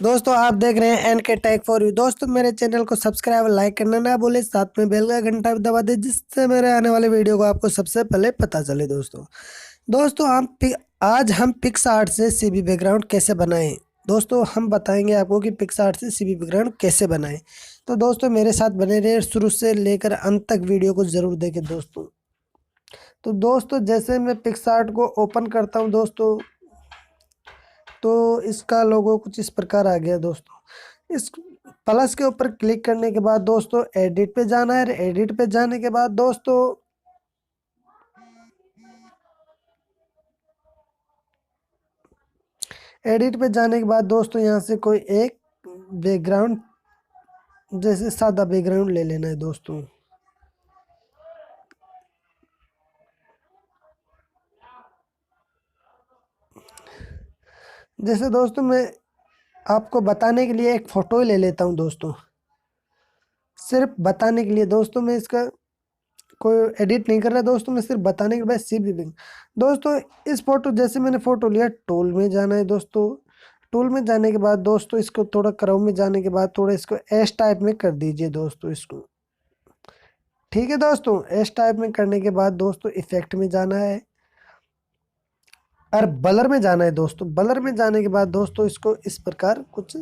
दोस्तों आप देख रहे हैं एनके टेक फॉर यू। दोस्तों मेरे चैनल को सब्सक्राइब और लाइक करना ना भूले, साथ में बेल का घंटा भी दबा दे जिससे मेरे आने वाले वीडियो को आपको सबसे पहले पता चले। दोस्तों आज हम पिक्स आर्ट से सीबी बैकग्राउंड कैसे बनाएं। दोस्तों हम बताएंगे आपको कि पिक्स आर्ट से सीबी बैकग्राउंड कैसे बनाएं। तो दोस्तों मेरे साथ बने रहे, शुरू से लेकर अंत तक वीडियो को ज़रूर देखें दोस्तों। तो दोस्तों जैसे मैं पिक्स आर्ट को ओपन करता हूँ दोस्तों, तो इसका लोगो कुछ इस प्रकार आ गया दोस्तों। इस प्लस के ऊपर क्लिक करने के बाद दोस्तों एडिट पे जाना है। एडिट पे जाने के बाद दोस्तों यहाँ से कोई एक बैकग्राउंड, जैसे सादा बैकग्राउंड ले लेना है दोस्तों। जैसे दोस्तों मैं आपको बताने के लिए एक फ़ोटो ही ले लेता हूँ दोस्तों, सिर्फ बताने के लिए दोस्तों। मैं इसका कोई एडिट नहीं कर रहा दोस्तों, मैं सिर्फ बताने के बाद सीबी बिंग दोस्तों। इस फोटो जैसे मैंने फ़ोटो लिया, टूल में जाना है दोस्तों। टूल में जाने के बाद दोस्तों इसको थोड़ा क्रॉप में जाने के बाद थोड़ा इसको एस टाइप में कर दीजिए दोस्तों इसको। ठीक है दोस्तों, एस टाइप में करने के बाद दोस्तों इफेक्ट में जाना है और ब्लर में जाना है दोस्तों। ब्लर में जाने के बाद दोस्तों इसको इस प्रकार कुछ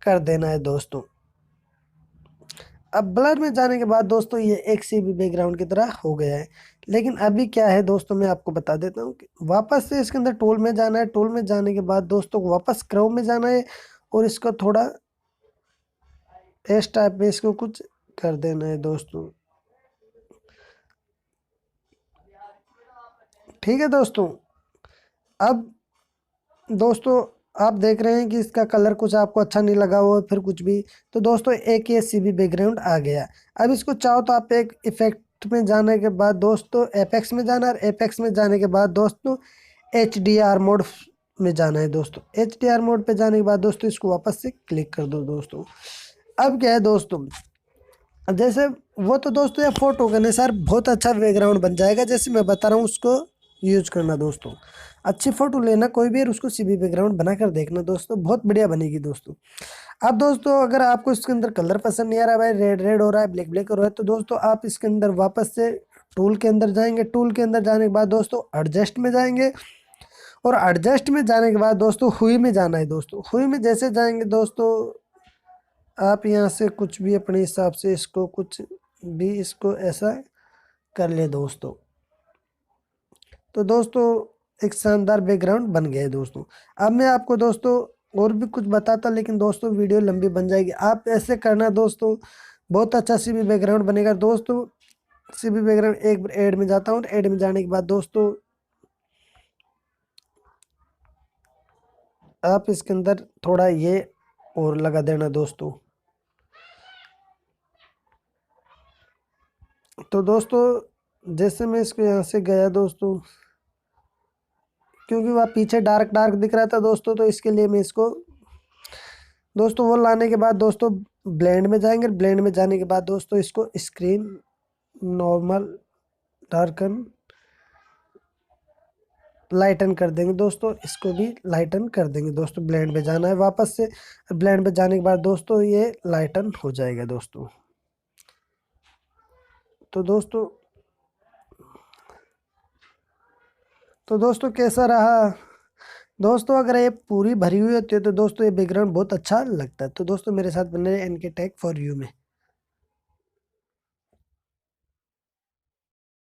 कर देना है दोस्तों। अब ब्लर में जाने के बाद दोस्तों ये एक सीबी बैकग्राउंड की तरह हो गया है। लेकिन अभी क्या है दोस्तों, मैं आपको बता देता हूँ कि वापस से इसके अंदर टूल में जाना है। टूल में जाने के बाद दोस्तों वापस क्रॉप में जाना है और इसको थोड़ा इस टाइप में इसको कुछ कर देना है दोस्तों। ठीक है दोस्तों, अब दोस्तों आप देख रहे हैं कि इसका कलर कुछ आपको अच्छा नहीं लगा हो फिर कुछ भी, तो दोस्तों एक ये सीबी बैकग्राउंड आ गया। अब इसको चाहो तो आप एक इफेक्ट में जाने के बाद दोस्तों एपेक्स में जाना है। एपेक्स में जाने के बाद दोस्तों HDR मोड में जाना है दोस्तों। HDR मोड पे जाने के बाद दोस्तों इसको वापस से क्लिक कर दो दोस्तों। अब क्या है दोस्तों, अब जैसे वो तो दोस्तों ये फोटो के अनुसार बहुत अच्छा बैकग्राउंड बन जाएगा, जैसे मैं बता रहा हूँ उसको यूज करना दोस्तों। अच्छी फोटो लेना कोई भी और उसको सीबी बैकग्राउंड बना कर देखना दोस्तों, बहुत बढ़िया बनेगी दोस्तों। अब दोस्तों अगर आपको इसके अंदर कलर पसंद नहीं आ रहा है, भाई रेड रेड हो रहा है, ब्लैक ब्लैक हो रहा है, तो दोस्तों आप इसके अंदर वापस से टूल के अंदर जाएंगे। टूल के अंदर जाने के बाद दोस्तों एडजस्ट में जाएंगे और एडजस्ट में जाने के बाद दोस्तों हुई में जाना है दोस्तों। हुई में जैसे जाएंगे दोस्तों आप यहाँ से कुछ भी अपने हिसाब से इसको कुछ भी इसको ऐसा कर ले दोस्तों। तो दोस्तों एक शानदार बैकग्राउंड बन गया है दोस्तों। अब मैं आपको दोस्तों और भी कुछ बताता, लेकिन दोस्तों वीडियो लंबी बन जाएगी। आप ऐसे करना दोस्तों, बहुत अच्छा सीबी बैकग्राउंड बनेगा दोस्तों। सीबी बैकग्राउंड एक ऐड में जाता हूँ। ऐड में जाने के बाद दोस्तों आप इसके अंदर थोड़ा ये और लगा देना दोस्तों। तो दोस्तों जैसे मैं इसको यहाँ से गया दोस्तों, क्योंकि वह पीछे डार्क डार्क दिख रहा था दोस्तों, तो इसके लिए मैं इसको दोस्तों वो लाने के बाद दोस्तों ब्लेंड में जाएंगे। ब्लेंड में जाने के बाद दोस्तों इसको स्क्रीन नॉर्मल डार्कन लाइटन कर देंगे दोस्तों। इसको भी लाइटन कर देंगे दोस्तों। ब्लेंड में जाना है वापस से। ब्लेंड में जाने के बाद दोस्तों ये लाइटन हो जाएगा दोस्तों। तो दोस्तों कैसा रहा दोस्तों। अगर ये पूरी भरी हुई होती है तो दोस्तों ये बैकग्राउंड बहुत अच्छा लगता है। तो दोस्तों मेरे साथ बने रहे एनके टेक फॉर यू में।